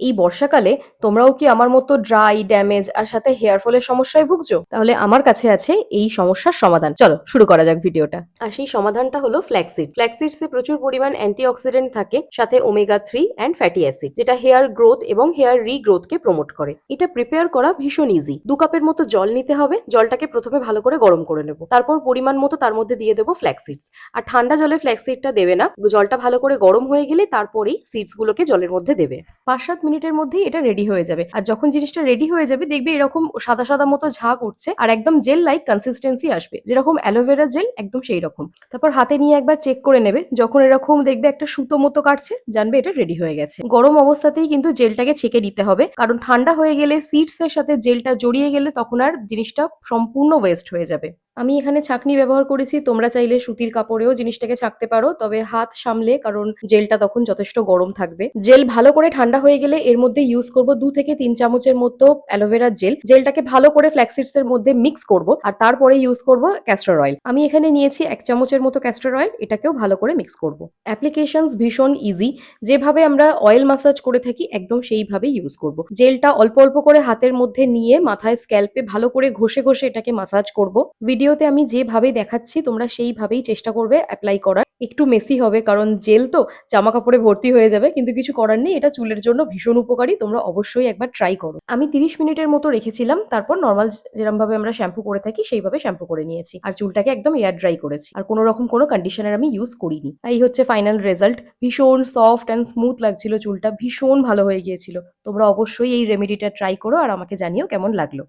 এই বর্ষাকালে তোমরাও কি আমার মতো ড্রাই, ড্যামেজ আর সাথে হেয়ার ফলের সমস্যায় ভুগছো? তাহলে আমার কাছে আছে এই সমস্যার সমাধান। চলো শুরু করা যাক ভিডিওটা। আর সেই সমাধানটা হলো ফ্ল্যাক্সিড। ফ্ল্যাক্সিডসে প্রচুর পরিমাণ অ্যান্টিঅক্সিডেন্ট থাকে, সাথে ওমেগা 3 অ্যান্ড ফ্যাটি অ্যাসিড, যেটা হেয়ার গ্রোথ এবং হেয়ার রিগ্রোথকে প্রমোট করে। এটা প্রিপেয়ার করা ভীষণ ইজি। 2 কাপের মতো জল নিতে হবে। জলটাকে প্রথমে ভালো করে গরম করে নেব। তারপর পরিমাণ মতো তার মধ্যে দিয়ে দেবো ফ্ল্যাক্সিডস। আর ঠান্ডা জলে ফ্ল্যাক্সিডটা দেবে না। জলটা ভালো করে গরম হয়ে গেলে তারপরেই সিডস গুলোকে জলের মধ্যে দেবে। 5-7 মিনিটের মধ্যেই এটা রেডি হয়ে যাবে। আর যখন জিনিসটা রেডি হয়ে যাবে দেখবে এরকম সাদা সাদা মতো ঝাঁক উঠছে আর একদম জেল লাইক কনসিস্টেন্সি আসবে, যেরকম অ্যালোভেরা জেল একদম সেই রকম। তারপর হাতে নিয়ে একবার চেক করে নেবে। যখন এরকম দেখবে একটা সুতো মতো কাটছে, জানবে এটা রেডি হয়ে গেছে। গরম অবস্থাতেই কিন্তু জেলটাকে ছেঁকে নিতে হবে, কারণ ঠান্ডা হয়ে গেলে সিডস এর সাথে জেলটা জড়িয়ে গেলে তখন আর জিনিসটা সম্পূর্ণ ওয়েস্ট হয়ে যাবে। আমি এখানে ছাঁকনি ব্যবহার করেছি। তোমরা চাইলে সুতির কাপড়েও জিনিসটাকে ছাঁকতে পারো, তবে হাত সামলে, কারণ জেলটা তখন যথেষ্ট গরম থাকবে। জেল ভালো করে ঠান্ডা হয়ে গেলে এর মধ্যে ইউজ করব 2 থেকে 3 চামচের মতো অ্যালোভেরা জেল। জেলটাকে ভালো করে ফ্ল্যাক্সিডস এর মধ্যে মিক্স করব আর তারপরে ইউজ করব ক্যাস্টর অয়েল। আমি এখানে নিয়েছি 1 চামচের মতো ক্যাস্টর অয়েল। এটাকেও ভালো করে মিক্স করব। অ্যাপ্লিকেশনস ভীষণ ইজি। যেভাবে আমরা অয়েল মাসাজ করে থাকি একদম সেইভাবেই ইউজ করব। জেলটা অল্প অল্প করে হাতের মধ্যে নিয়ে মাথায় স্ক্যাল্পে ভালো করে ঘষে ঘষে এটাকে মাসাজ করব। ভিডিওতে আমি যেভাবে দেখাচ্ছি তোমরা সেইভাবেই চেষ্টা করবে অ্যাপ্লাই করার। একটু মেসি হবে কারণ জেল তো জামা কাপড়ে ভর্তি হয়ে যাবে, কিন্তু কিছু করার নেই। এটা চুলের জন্য ভীষণ উপকারী। তোমরা অবশ্যই একবার ট্রাই করো। আমি 30 মিনিটের মতো রেখেছিলাম। তারপর নর্মাল যেরকম ভাবে আমরা শ্যাম্পু করে থাকি সেইভাবে শ্যাম্পু করে নিয়েছি আর চুলটাকে একদম এয়ার ড্রাই করেছি। আর কোনো রকম কোনো কন্ডিশনার আমি ইউজ করিনি। এই হচ্ছে ফাইনাল রেজাল্ট। ভীষণ সফট অ্যান্ড স্মুথ লাগছিল চুলটা। ভীষণ ভালো হয়ে গিয়েছিল। তোমরা অবশ্যই এই রেমেডিটা ট্রাই করো আর আমাকে জানিও কেমন লাগলো।